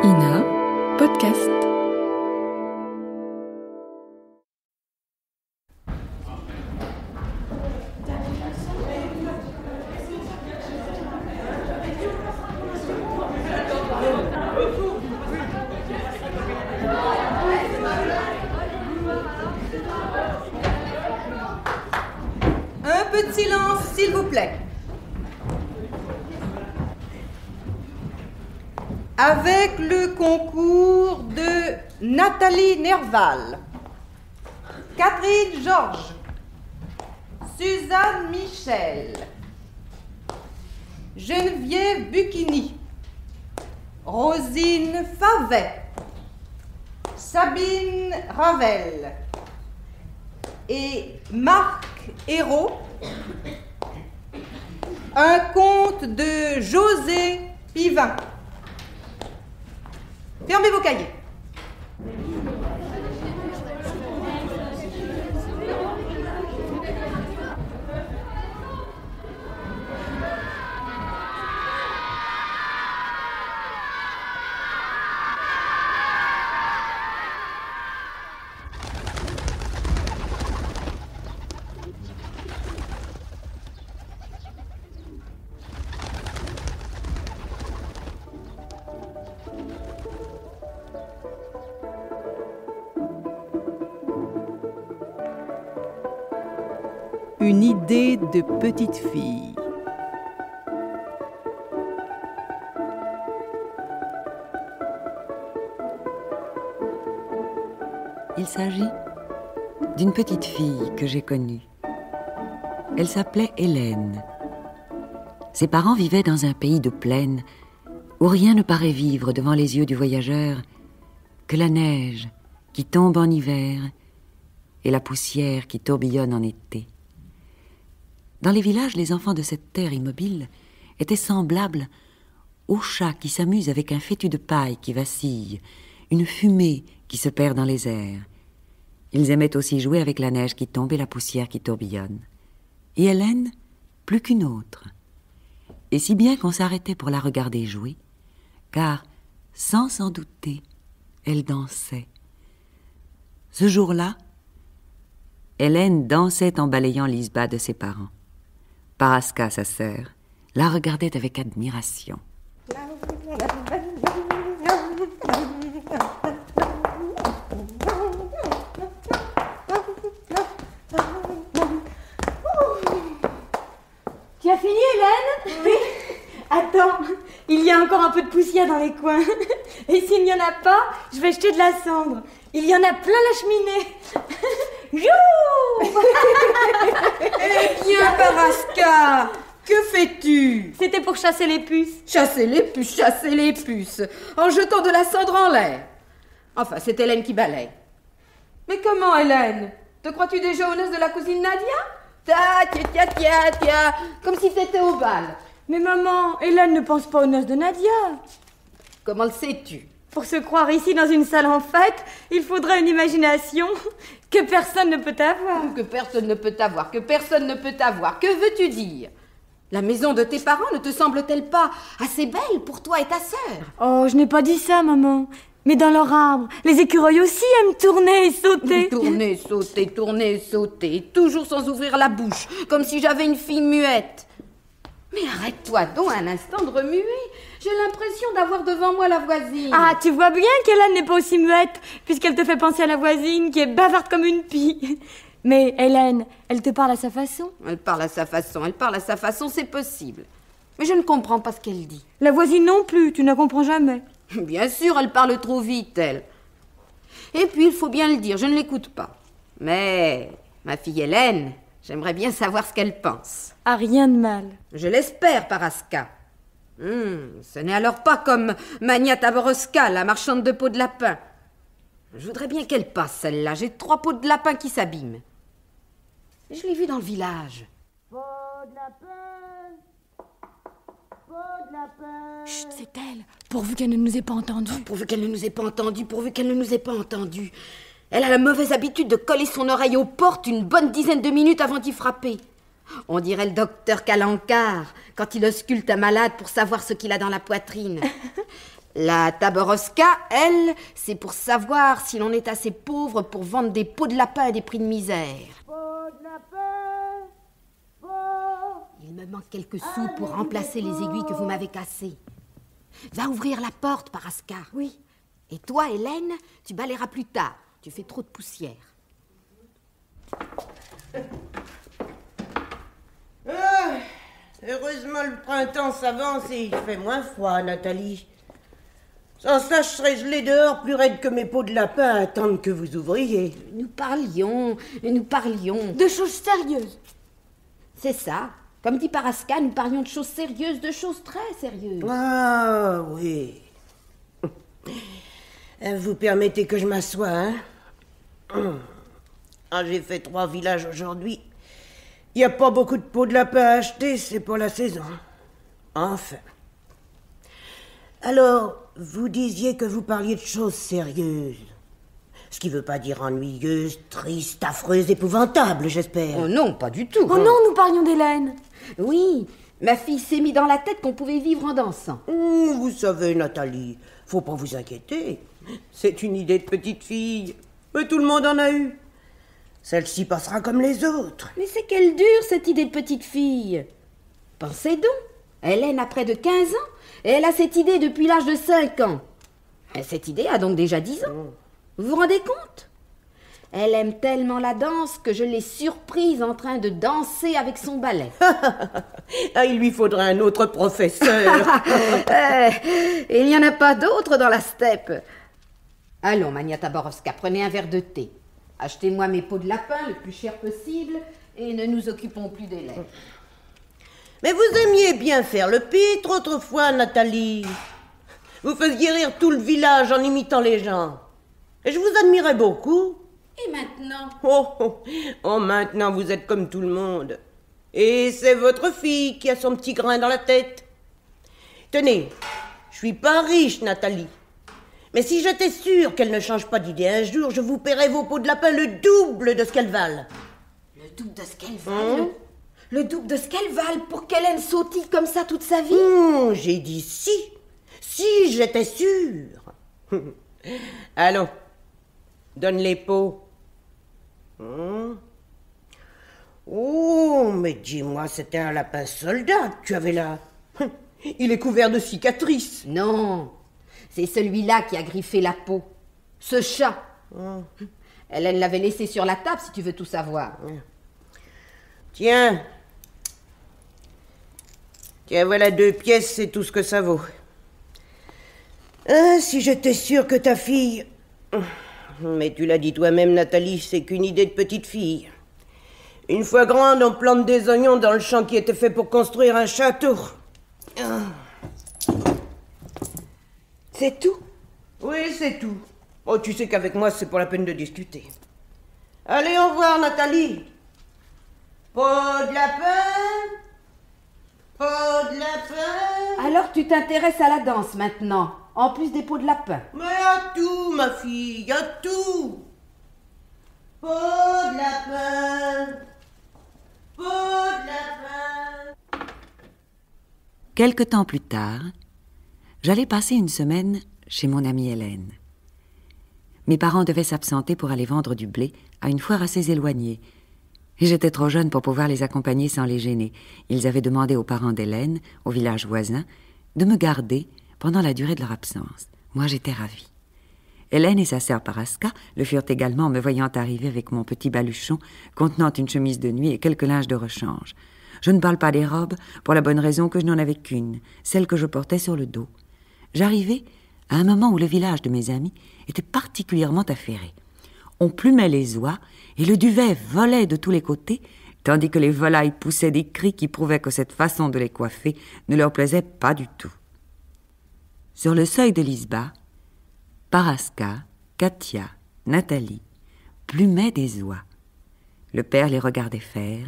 Ina, podcast. Un peu de silence, s'il vous plaît. Avec le concours de Nathalie Nerval, Catherine Georges, Suzanne Michel, Geneviève Bucchini, Rosine Favet, Sabine Ravel et Marc Hérault, un conte de José Pivin. Fermez vos cahiers. Une idée de petite fille. Il s'agit d'une petite fille que j'ai connue. Elle s'appelait Hélène. Ses parents vivaient dans un pays de plaine où rien ne paraît vivre devant les yeux du voyageur que la neige qui tombe en hiver et la poussière qui tourbillonne en été. Dans les villages, les enfants de cette terre immobile étaient semblables aux chats qui s'amusent avec un fétu de paille qui vacille, une fumée qui se perd dans les airs. Ils aimaient aussi jouer avec la neige qui tombe et la poussière qui tourbillonne. Et Hélène, plus qu'une autre. Et si bien qu'on s'arrêtait pour la regarder jouer, car, sans s'en douter, elle dansait. Ce jour-là, Hélène dansait en balayant l'isba de ses parents. Paraska, sa sœur, la regardait avec admiration. Tu as fini, Hélène? Oui. Attends, il y a encore un peu de poussière dans les coins. Et s'il n'y en a pas, je vais jeter de la cendre. Il y en a plein la cheminée. Youhou! Eh bien, Paraska, que fais-tu? C'était pour chasser les puces. Chasser les puces, en jetant de la cendre en l'air. Enfin, c'est Hélène qui balaye. Mais comment, Hélène? Te crois-tu déjà aux noces de la cousine Nadia? Tia, comme si t'étais au bal. Mais maman, Hélène ne pense pas aux noces de Nadia. Comment le sais-tu? Pour se croire ici dans une salle en fête, il faudrait une imagination que personne ne peut avoir. Que personne ne peut avoir, que personne ne peut avoir. Que veux-tu dire? La maison de tes parents ne te semble-t-elle pas assez belle pour toi et ta sœur? Oh, je n'ai pas dit ça, maman. Mais dans leur arbre, les écureuils aussi aiment tourner et sauter. Tourner, sauter, toujours sans ouvrir la bouche, comme si j'avais une fille muette. Mais arrête-toi donc un instant de remuer. J'ai l'impression d'avoir devant moi la voisine. Ah, tu vois bien qu'Hélène n'est pas aussi muette, puisqu'elle te fait penser à la voisine qui est bavarde comme une pie. Mais Hélène, elle te parle à sa façon. Elle parle à sa façon, c'est possible. Mais je ne comprends pas ce qu'elle dit. La voisine non plus, tu ne la comprends jamais. Bien sûr, elle parle trop vite, elle. Et puis, il faut bien le dire, je ne l'écoute pas. Mais ma fille Hélène, j'aimerais bien savoir ce qu'elle pense. Ah, rien de mal. Je l'espère, Paraska. Ce n'est alors pas comme Mania Taboroska, la marchande de peaux de lapin. Je voudrais bien qu'elle passe, celle-là. J'ai 3 peaux de lapin qui s'abîment. Je l'ai vue dans le village. Peau de lapin, peau de lapin. Chut, c'est elle, pourvu qu'elle ne nous ait pas entendus. Pourvu qu'elle ne nous ait pas entendus. Elle a la mauvaise habitude de coller son oreille aux portes une bonne dizaine de minutes avant d'y frapper. On dirait le docteur Calencar quand il ausculte un malade pour savoir ce qu'il a dans la poitrine. La Tabaroska, elle, c'est pour savoir si l'on est assez pauvre pour vendre des peaux de lapin à des prix de misère. Il me manque quelques sous pour remplacer les aiguilles que vous m'avez cassées. Va ouvrir la porte, Paraska. Oui. Et toi, Hélène, tu balayeras plus tard. Tu fais trop de poussière. Heureusement, le printemps s'avance et il fait moins froid, Nathalie. Sans ça, je serais gelée dehors plus raide que mes peaux de lapin à attendre que vous ouvriez. Nous parlions. De choses sérieuses. C'est ça. Comme dit Paraska, nous parlions de choses sérieuses, de choses très sérieuses. Ah, oui. Vous permettez que je m'assoie, hein? Ah, j'ai fait 3 villages aujourd'hui. Il n'y a pas beaucoup de peaux de lapin à acheter, c'est pour la saison. Enfin. Alors, vous disiez que vous parliez de choses sérieuses. Ce qui veut pas dire ennuyeuses, tristes, affreuses, épouvantables, j'espère. Oh non, pas du tout. Oh non, nous parlions d'Hélène. Oui, ma fille s'est mis dans la tête qu'on pouvait vivre en dansant. Vous savez, Nathalie, faut pas vous inquiéter. C'est une idée de petite fille. Mais tout le monde en a eu. Celle-ci passera comme les autres. Mais c'est qu'elle dure, cette idée de petite fille. Pensez donc, Hélène a près de 15 ans, et elle a cette idée depuis l'âge de 5 ans. Et cette idée a donc déjà 10 ans. Vous vous rendez compte? Elle aime tellement la danse que je l'ai surprise en train de danser avec son balai. Ah, il lui faudrait un autre professeur. Il n'y en a pas d'autre dans la steppe. Allons, Mania Tabarovska, prenez un verre de thé. Achetez-moi mes peaux de lapin le plus cher possible et ne nous occupons plus d'Hélène. Mais vous aimiez bien faire le pitre autrefois, Nathalie. Vous faisiez rire tout le village en imitant les gens. Et je vous admirais beaucoup. Et maintenant? Maintenant vous êtes comme tout le monde. Et c'est votre fille qui a son petit grain dans la tête. Tenez, je suis pas riche, Nathalie. Mais si j'étais sûre qu'elle ne change pas d'idée un jour, je vous paierais vos peaux de lapin le double de ce qu'elles valent. Le double de ce qu'elles valent? Le double de ce qu'elles valent pour qu'Hélène sautille comme ça toute sa vie? J'ai dit si. Si j'étais sûre. Allons, donne les peaux. Oh, mais dis-moi, c'était un lapin soldat que tu avais là. Il est couvert de cicatrices. Non, c'est celui-là qui a griffé la peau. Ce chat. Hélène l'avait laissé sur la table, si tu veux tout savoir. Tiens, voilà 2 pièces, c'est tout ce que ça vaut. Si j'étais sûre que ta fille... Mais tu l'as dit toi-même, Nathalie, c'est qu'une idée de petite fille. Une fois grande, on plante des oignons dans le champ qui était fait pour construire un château. C'est tout? Oui, c'est tout. Oh, tu sais qu'avec moi, c'est pas la peine de discuter. Allez, au revoir, Nathalie. Peau de lapin. Peau de lapin. Alors tu t'intéresses à la danse maintenant, en plus des peaux de lapin. Mais à tout, ma fille, à tout. Peau de lapin. Peau de lapin. Quelque temps plus tard, j'allais passer une semaine chez mon amie Hélène. Mes parents devaient s'absenter pour aller vendre du blé à une foire assez éloignée. Et j'étais trop jeune pour pouvoir les accompagner sans les gêner. Ils avaient demandé aux parents d'Hélène, au village voisin, de me garder pendant la durée de leur absence. Moi, j'étais ravie. Hélène et sa sœur Paraska le furent également en me voyant arriver avec mon petit baluchon contenant une chemise de nuit et quelques linges de rechange. Je ne parle pas des robes pour la bonne raison que je n'en avais qu'une, celle que je portais sur le dos. J'arrivais à un moment où le village de mes amis était particulièrement affairé. On plumait les oies et le duvet volait de tous les côtés, tandis que les volailles poussaient des cris qui prouvaient que cette façon de les coiffer ne leur plaisait pas du tout. Sur le seuil de l'isba, Paraska, Katia, Nathalie plumaient des oies. Le père les regardait faire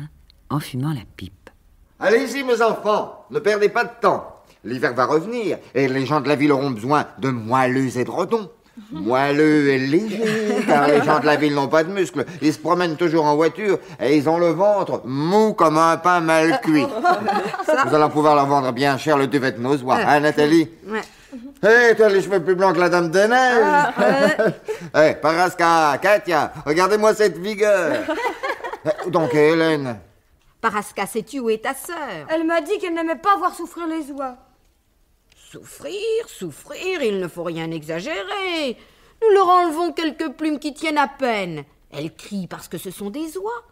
en fumant la pipe. Allez-y, mes enfants, ne perdez pas de temps. L'hiver va revenir et les gens de la ville auront besoin de moelleux édredons. Moelleux et légers, car les gens de la ville n'ont pas de muscles. Ils se promènent toujours en voiture et ils ont le ventre mou comme un pain mal cuit. Nous allons pouvoir leur vendre bien cher le duvet de nos oies, hein, Nathalie? Ouais. Hé, tu as les cheveux plus blancs que la Dame des Neiges. Hé, Paraska, Katia, regardez-moi cette vigueur. Donc, Hélène? Paraska, sais-tu où est ta sœur? Elle m'a dit qu'elle n'aimait pas voir souffrir les oies. Souffrir, il ne faut rien exagérer. Nous leur enlevons quelques plumes qui tiennent à peine. Elles crient parce que ce sont des oies.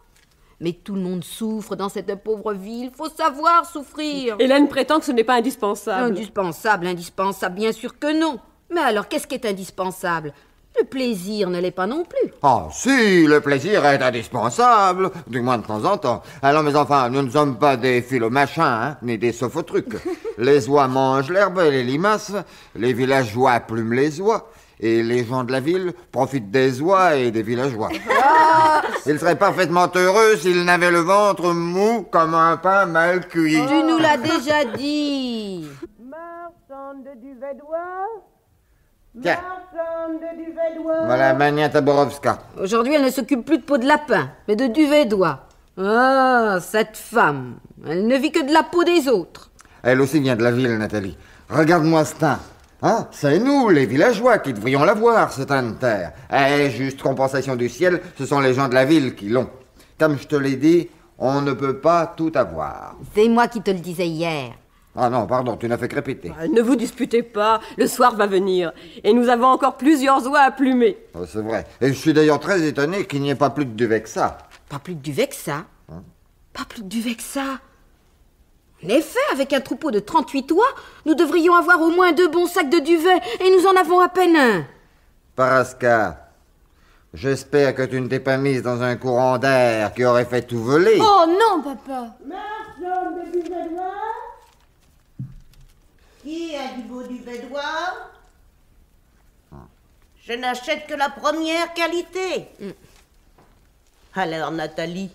Mais tout le monde souffre dans cette pauvre ville. Faut savoir souffrir. Hélène prétend que ce n'est pas indispensable. Indispensable, bien sûr que non. Mais alors, qu'est-ce qui est indispensable? Le plaisir ne l'est pas non plus. Ah si, le plaisir est indispensable, du moins de temps en temps. Alors, mais enfin, nous ne sommes pas des philomachins, hein, ni des sophotrucs. Les oies mangent l'herbe et les limaces, les villageois plument les oies, et les gens de la ville profitent des oies et des villageois. Ils seraient parfaitement heureux s'ils n'avaient le ventre mou comme un pain mal cuit. Tu nous l'as déjà dit. Marchande de duvet d'oie. Tiens. Marchande de duvet d'oie. Voilà Mania Taborovska. Aujourd'hui, elle ne s'occupe plus de peau de lapin, mais de duvet d'oie. Ah, cette femme, elle ne vit que de la peau des autres. Elle aussi vient de la ville, Nathalie. Regarde-moi ce teint. Hein, c'est nous, les villageois, qui devrions l'avoir, ce teint de terre. Eh, juste compensation du ciel, ce sont les gens de la ville qui l'ont. Comme je te l'ai dit, on ne peut pas tout avoir. C'est moi qui te le disais hier. Ah non, pardon, tu n'as fait que répéter. Ne vous disputez pas, le soir va venir. Et nous avons encore plusieurs oies à plumer. Oh, c'est vrai. Et je suis d'ailleurs très étonné qu'il n'y ait pas plus de duvet que ça. Pas plus de duvet que ça. Pas plus de duvet que ça. En effet, avec un troupeau de 38 oies, nous devrions avoir au moins 2 bons sacs de duvet, et nous en avons à peine un. Paraska, j'espère que tu ne t'es pas mise dans un courant d'air qui aurait fait tout voler. Oh non, papa. Marchande de duvet d'oie. Qui a du beau duvet d'oie? Je n'achète que la première qualité. Alors, Nathalie.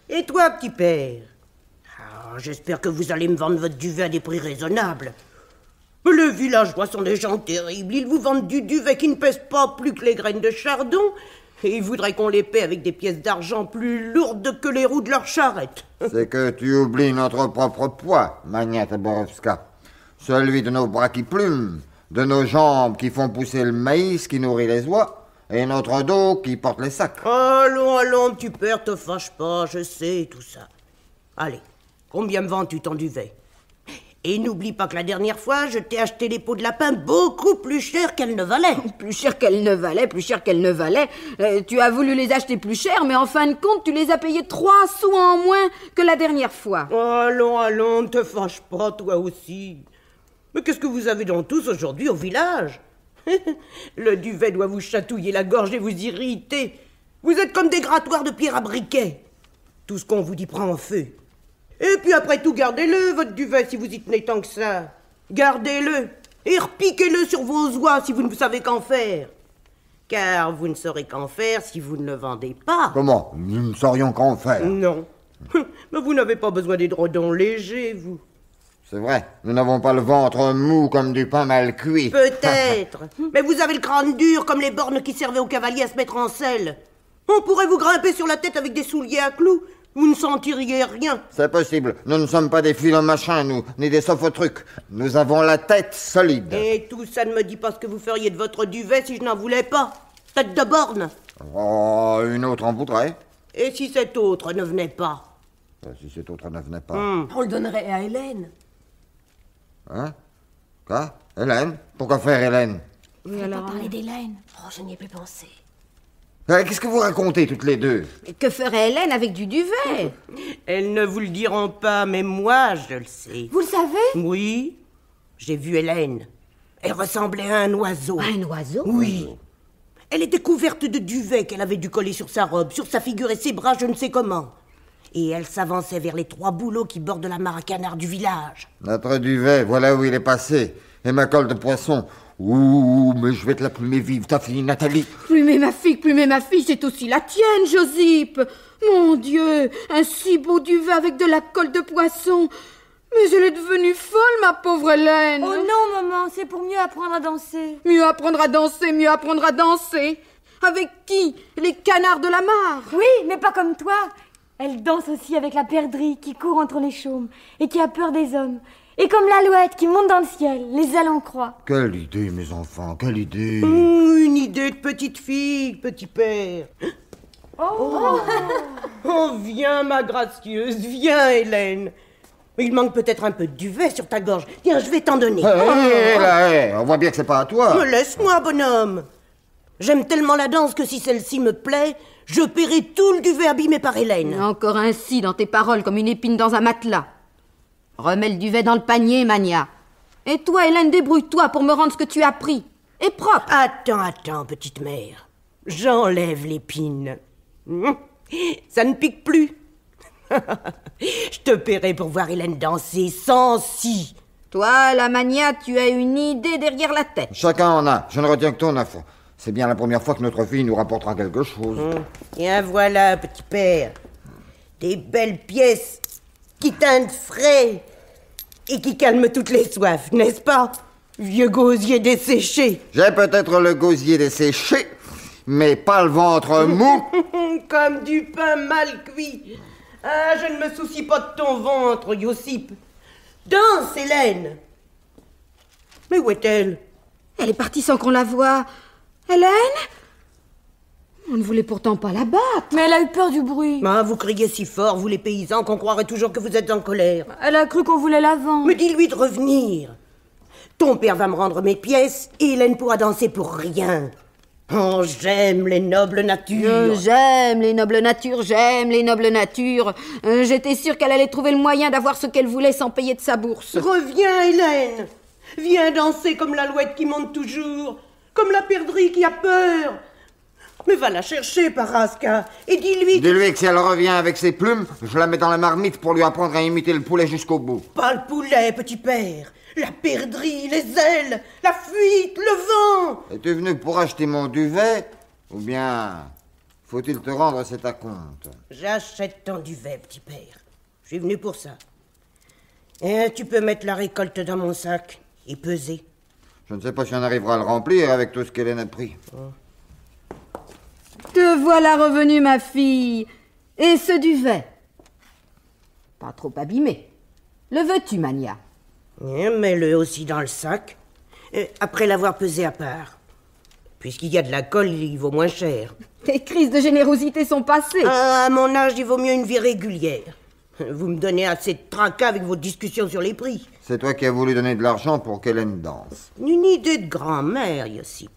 Et toi, petit père? J'espère que vous allez me vendre votre duvet à des prix raisonnables. Les villageois sont des gens terribles. Ils vous vendent du duvet qui ne pèse pas plus que les graines de chardon. Et ils voudraient qu'on les paie avec des pièces d'argent plus lourdes que les roues de leur charrette. C'est que tu oublies notre propre poids, Mania Taborovska. Celui de nos bras qui plument, de nos jambes qui font pousser le maïs qui nourrit les oies, et notre dos qui porte les sacs. Allons, petit père, te fâche pas, je sais tout ça. Allez, combien me vends-tu ton duvet? Et n'oublie pas que la dernière fois, je t'ai acheté les peaux de lapin beaucoup plus cher qu'elles ne valaient. Plus cher qu'elles ne valaient. Tu as voulu les acheter plus cher, mais en fin de compte, tu les as payés 3 sous en moins que la dernière fois. Allons, ne te fâche pas, toi aussi. Mais qu'est-ce que vous avez donc tous aujourd'hui au village? Le duvet doit vous chatouiller la gorge et vous irriter. Vous êtes comme des grattoirs de pierre à briquet. Tout ce qu'on vous dit prend en feu. Et puis après tout, gardez-le, votre duvet, si vous y tenez tant que ça. Gardez-le et repiquez-le sur vos oies si vous ne savez qu'en faire. Car vous ne saurez qu'en faire si vous ne le vendez pas. Comment? Nous ne saurions qu'en faire. Non. Mais vous n'avez pas besoin d'édredons légers, vous. C'est vrai, nous n'avons pas le ventre mou comme du pain mal cuit. Peut-être. Mais vous avez le crâne dur comme les bornes qui servaient aux cavaliers à se mettre en selle. On pourrait vous grimper sur la tête avec des souliers à clous. Vous ne sentiriez rien. C'est possible. Nous ne sommes pas des philomachins, nous, ni des sophotrucs. Nous avons la tête solide. Et tout ça ne me dit pas ce que vous feriez de votre duvet si je n'en voulais pas. Tête de borne. Oh, une autre en voudrait. Et si cet autre ne venait pas? Si cet autre ne venait pas. On le donnerait à Hélène. Hein? Quoi? Hélène? Pourquoi faire Hélène? Oui, alors pas parler d'Hélène. Oh, je n'y ai plus pensé. Qu'est-ce que vous racontez toutes les deux? Mais que ferait Hélène avec du duvet? Elles ne vous le diront pas, mais moi, je le sais. Vous le savez? Oui, j'ai vu Hélène. Elle ressemblait à un oiseau. Un oiseau? Oui. Elle était couverte de duvet qu'elle avait dû coller sur sa robe, sur sa figure et ses bras, je ne sais comment. Et elle s'avançait vers les 3 bouleaux qui bordent la mare à canard du village. Notre duvet, voilà où il est passé. Et ma colle de poisson. Ouh, mais je vais te la plumer vive, ta fille Nathalie. Plumer ma fille, c'est aussi la tienne, Josip. Mon Dieu, un si beau duvet avec de la colle de poisson. Mais elle est devenue folle, ma pauvre Hélène. Oh non, maman, c'est pour mieux apprendre à danser. Mieux apprendre à danser. Avec qui? Les canards de la mare. Oui, mais pas comme toi. Elle danse aussi avec la perdrix qui court entre les chaumes et qui a peur des hommes. Et comme l'alouette qui monte dans le ciel, les ailes en croix. Quelle idée, mes enfants, quelle idée. Une idée de petite fille, petit père. Oh, viens, ma gracieuse, viens, Hélène. Il manque peut-être un peu de duvet sur ta gorge. Tiens, je vais t'en donner. On voit bien que c'est pas à toi. Me laisse-moi, bonhomme. J'aime tellement la danse que si celle-ci me plaît, je paierai tout le duvet abîmé par Hélène. Encore ainsi dans tes paroles, comme une épine dans un matelas. Remets le duvet dans le panier, Mania. Et toi, Hélène, débrouille-toi pour me rendre ce que tu as pris. Et propre. Attends, petite mère. J'enlève l'épine. Ça ne pique plus. Je te paierai pour voir Hélène danser sans si. Toi, la Mania, tu as une idée derrière la tête. Chacun en a. Je ne retiens que ton info. C'est bien la première fois que notre fille nous rapportera quelque chose. Tiens, voilà, petit père. Des belles pièces qui teintent frais et qui calment toutes les soifs, n'est-ce pas? Vieux gosier desséché. J'ai peut-être le gosier desséché, mais pas le ventre mou. Comme du pain mal cuit. Ah, je ne me soucie pas de ton ventre, Yossip. Danse, Hélène. Mais où est-elle? Elle est partie sans qu'on la voie. Hélène? On ne voulait pourtant pas la battre. Mais elle a eu peur du bruit. Ah, vous criez si fort, vous les paysans, qu'on croirait toujours que vous êtes en colère. Elle a cru qu'on voulait la vendre. Mais dis-lui de revenir. Ton père va me rendre mes pièces et Hélène pourra danser pour rien. Oh, j'aime les nobles natures. J'aime les nobles natures, j'aime les nobles natures. J'étais sûre qu'elle allait trouver le moyen d'avoir ce qu'elle voulait sans payer de sa bourse. Reviens, Hélène. Viens danser comme l'alouette qui monte toujours, comme la perdrix qui a peur. Mais va la chercher, Paraska, et dis-lui... Dis-lui que si elle revient avec ses plumes, je la mets dans la marmite pour lui apprendre à imiter le poulet jusqu'au bout. Pas le poulet, petit père. La perdrix, les ailes, la fuite, le vent. Es-tu venu pour acheter mon duvet? Ou bien faut-il te rendre cet acompte? J'achète ton duvet, petit père. Je suis venu pour ça. Et tu peux mettre la récolte dans mon sac et peser. Je ne sais pas si on arrivera à le remplir avec tout ce qu'Hélène a pris. Te voilà revenue, ma fille. Et ce duvet? Pas trop abîmé. Le veux-tu, Mania? Mets-le aussi dans le sac, après l'avoir pesé à part. Puisqu'il y a de la colle, il vaut moins cher. Tes crises de générosité sont passées. À mon âge, il vaut mieux une vie régulière. Vous me donnez assez de tracas avec vos discussions sur les prix. C'est toi qui as voulu donner de l'argent pour qu'Hélène danse. Une idée de grand-mère, Yossip.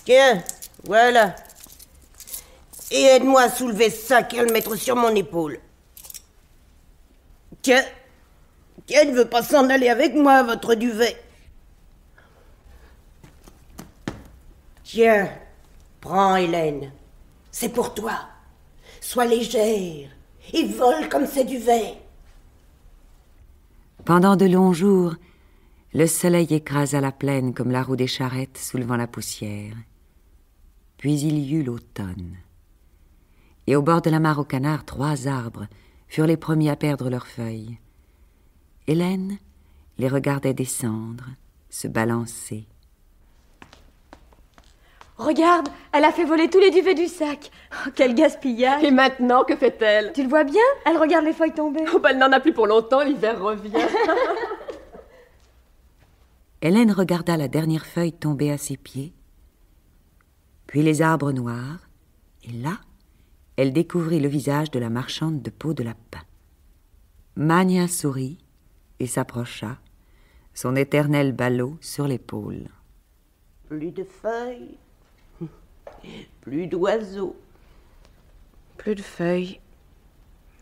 Tiens, voilà. Et aide-moi à soulever ce sac et à le mettre sur mon épaule. Tiens, ne veut pas s'en aller avec moi, votre duvet. Tiens, prends, Hélène. C'est pour toi. Sois légère et vole comme ces duvets. Pendant de longs jours, le soleil écrasa la plaine comme la roue des charrettes soulevant la poussière. Puis il y eut l'automne. Et au bord de la mare aux canards, 3 arbres furent les premiers à perdre leurs feuilles. Hélène les regardait descendre, se balancer. Regarde, elle a fait voler tous les duvets du sac. Oh, quel gaspillage. Et maintenant, que fait-elle? Tu le vois bien? Elle regarde les feuilles tomber. Oh, elle n'en a plus pour longtemps, l'hiver revient. Hélène regarda la dernière feuille tomber à ses pieds, puis les arbres noirs, et là, elle découvrit le visage de la marchande de peau de lapin. Mania sourit et s'approcha, son éternel ballot sur l'épaule. Plus de feuilles, plus d'oiseaux. Plus de feuilles,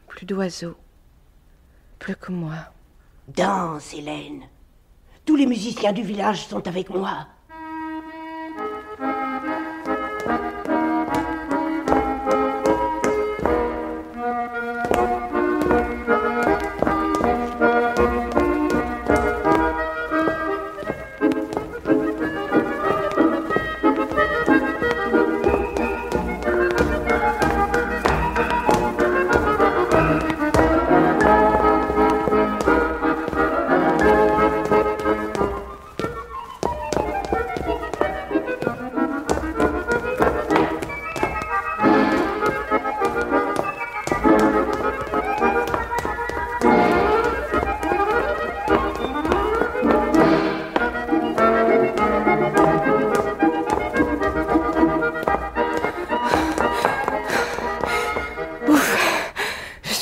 plus d'oiseaux, plus que moi. Danse, Hélène. Tous les musiciens du village sont avec moi.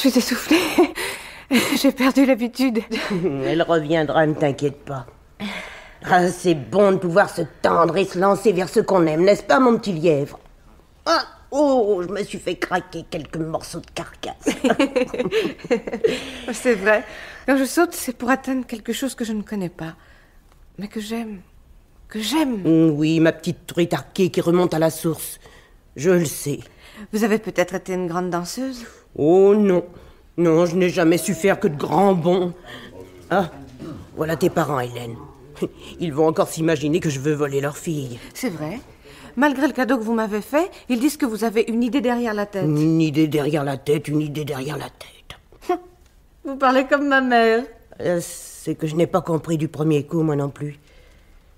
suis essoufflée. J'ai perdu l'habitude. Elle reviendra, ne t'inquiète pas. Ah, c'est bon de pouvoir se tendre et se lancer vers ce qu'on aime, n'est-ce pas, mon petit lièvre? Ah, oh, je me suis fait craquer quelques morceaux de carcasse. C'est vrai. Quand je saute, c'est pour atteindre quelque chose que je ne connais pas. Mais que j'aime. Que j'aime. Oui, ma petite truite arquée qui remonte à la source. Je le sais. Vous avez peut-être été une grande danseuse? Oh non. Non, je n'ai jamais su faire que de grands bonds. Ah, voilà tes parents, Hélène. Ils vont encore s'imaginer que je veux voler leur fille. C'est vrai. Malgré le cadeau que vous m'avez fait, ils disent que vous avez une idée derrière la tête. Une idée derrière la tête, une idée derrière la tête. Vous parlez comme ma mère. C'est que je n'ai pas compris du premier coup, moi non plus.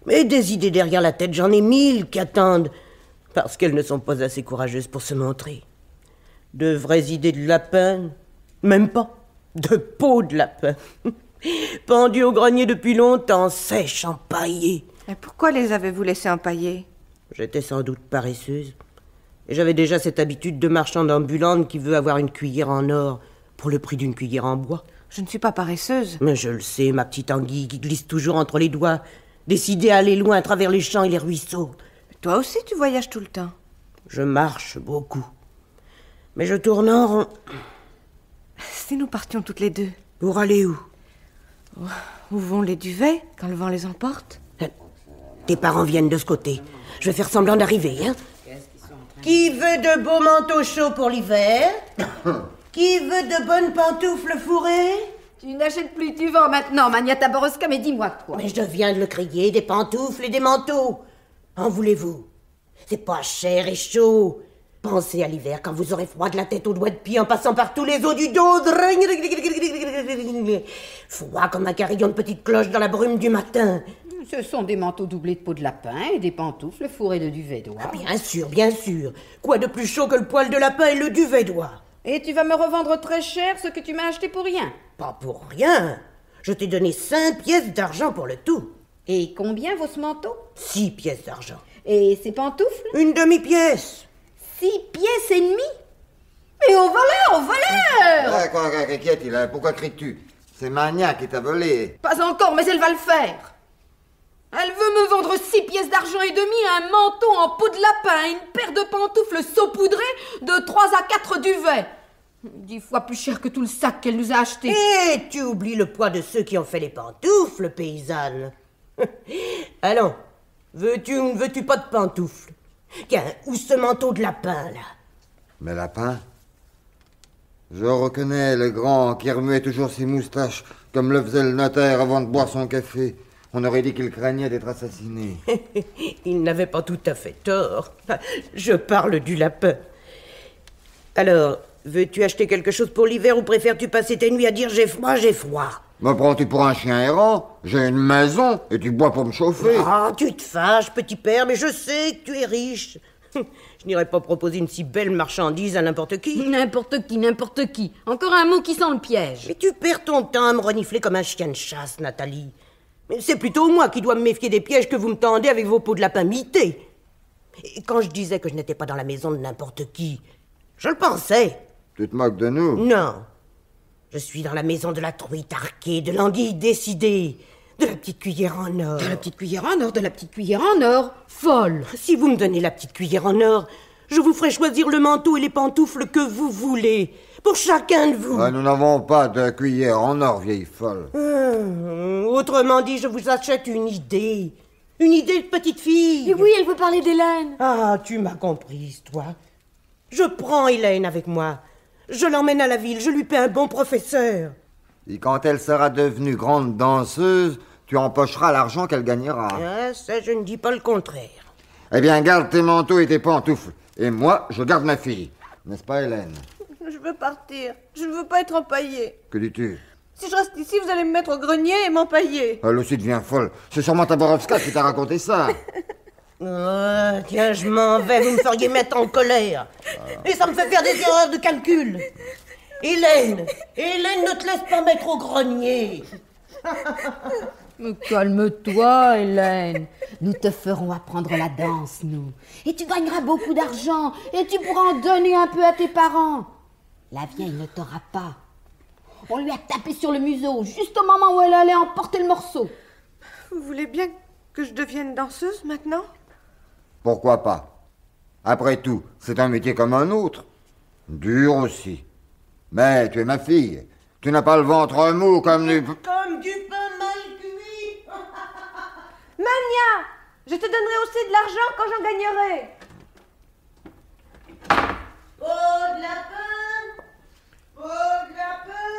Mais des idées derrière la tête, j'en ai 1000 qui attendent. Parce qu'elles ne sont pas assez courageuses pour se montrer. De vraies idées de lapin, même pas. De peau de lapin. Pendues au grenier depuis longtemps, sèches, empaillées. Et pourquoi les avez-vous laissées empailler? J'étais sans doute paresseuse. Et j'avais déjà cette habitude de marchande ambulante qui veut avoir une cuillère en or pour le prix d'une cuillère en bois. Je ne suis pas paresseuse. Mais je le sais, ma petite anguille qui glisse toujours entre les doigts, décidée à aller loin à travers les champs et les ruisseaux. Toi aussi, tu voyages tout le temps. Je marche beaucoup. Mais je tourne en rond. Si nous partions toutes les deux. Pour aller où? Où vont les duvets quand le vent les emporte? Tes parents viennent de ce côté. Je vais faire semblant d'arriver, hein? Qui veut de beaux manteaux chauds pour l'hiver? Qui veut de bonnes pantoufles fourrées? Tu n'achètes plus du vent maintenant, Magnata Boroska, mais dis-moi quoi. Mais je viens de le crier, des pantoufles et des manteaux. En voulez-vous? C'est pas cher et chaud. Pensez à l'hiver quand vous aurez froid de la tête aux doigts de pied en passant par tous les os du dos. Froid comme un carillon de petite cloche dans la brume du matin. Ce sont des manteaux doublés de peau de lapin et des pantoufles fourrées de duvet d'oie. Ah, bien sûr, bien sûr. Quoi de plus chaud que le poil de lapin et le duvet d'oie? Et tu vas me revendre très cher ce que tu m'as acheté pour rien. Pas pour rien. Je t'ai donné 5 pièces d'argent pour le tout. Et combien vaut ce manteau? 6 pièces d'argent. Et ces pantoufles? Une demi-pièce. 6 pièces et demie? Mais au voleur, au voleur! Quoi, qu'est-il? Pourquoi cries-tu? C'est Magna qui t'a volé. Pas encore, mais elle va le faire. Elle veut me vendre 6 pièces d'argent et demi, un manteau en peau de lapin, une paire de pantoufles saupoudrées de 3 à 4 duvets. 10 fois plus cher que tout le sac qu'elle nous a acheté. Et tu oublies le poids de ceux qui ont fait les pantoufles, paysanne. Allons, veux-tu ou ne veux-tu pas de pantoufles? Tiens, où ce manteau de lapin, là? Mais lapin? Je reconnais le grand qui remuait toujours ses moustaches, comme le faisait le notaire avant de boire son café. On aurait dit qu'il craignait d'être assassiné. Il n'avait pas tout à fait tort. Je parle du lapin. Alors, veux-tu acheter quelque chose pour l'hiver ou préfères-tu passer tes nuits à dire j'ai froid, j'ai froid? Me prends-tu pour un chien errant? J'ai une maison et tu bois pour me chauffer. Ah, tu te fâches, petit père, mais je sais que tu es riche. Je n'irai pas proposer une si belle marchandise à n'importe qui. N'importe qui, n'importe qui. Encore un mot qui sent le piège. Mais tu perds ton temps à me renifler comme un chien de chasse, Nathalie. Mais c'est plutôt moi qui dois me méfier des pièges que vous me tendez avec vos peaux de lapin mités. Et quand je disais que je n'étais pas dans la maison de n'importe qui, je le pensais. Tu te moques de nous? Non. Je suis dans la maison de la truite arquée, de l'anguille décidée, de la petite cuillère en or. De la petite cuillère en or, de la petite cuillère en or. Folle. Si vous me donnez la petite cuillère en or, je vous ferai choisir le manteau et les pantoufles que vous voulez, pour chacun de vous. Nous n'avons pas de cuillère en or, vieille folle. Autrement dit, je vous achète une idée. Une idée de petite fille. Et oui, elle veut parler d'Hélène. Ah, tu m'as comprise, toi. Je prends Hélène avec moi. Je l'emmène à la ville, je lui paie un bon professeur. Et quand elle sera devenue grande danseuse, tu empocheras l'argent qu'elle gagnera. Ah, ça, je ne dis pas le contraire. Eh bien, garde tes manteaux et tes pantoufles. Et moi, je garde ma fille. N'est-ce pas, Hélène? Je veux partir. Je ne veux pas être empaillée. Que dis-tu? Si je reste ici, vous allez me mettre au grenier et m'empailler. Elle aussi devient folle. C'est sûrement ta Borowska qui t'a raconté ça. Oh, tiens, je m'en vais, vous me feriez mettre en colère. Et ça me fait faire des erreurs de calcul. Hélène, ne te laisse pas mettre au grenier. Mais calme-toi, Hélène. Nous te ferons apprendre la danse, nous. Et tu gagneras beaucoup d'argent. Et tu pourras en donner un peu à tes parents. La vieille ne t'aura pas. On lui a tapé sur le museau, juste au moment où elle allait emporter le morceau. Vous voulez bien que je devienne danseuse maintenant? Pourquoi pas? Après tout, c'est un métier comme un autre. Dur aussi. Mais tu es ma fille. Tu n'as pas le ventre mou comme du... Comme du pain mal cuit. Mania! Je te donnerai aussi de l'argent quand j'en gagnerai. Peau de lapin, peau de lapin,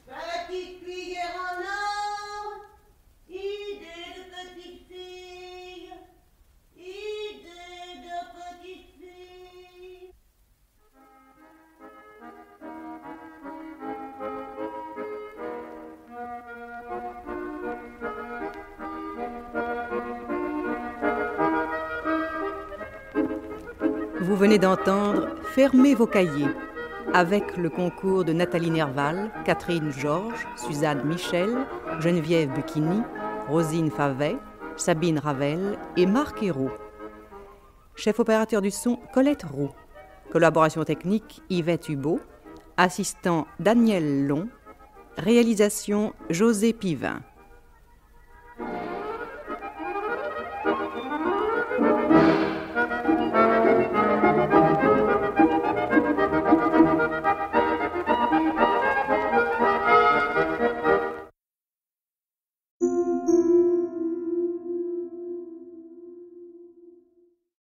petite cuillère en or, idée de petite fille, idée de petite fille. Vous venez d'entendre Fermez vos cahiers, avec le concours de Nathalie Nerval, Catherine Georges, Suzanne Michel, Geneviève Bucchini, Rosine Favet, Sabine Ravel et Marc Hérault. Chef opérateur du son, Colette Roux. Collaboration technique, Yvette Hubeau. Assistant, Daniel Long. Réalisation, José Pivin.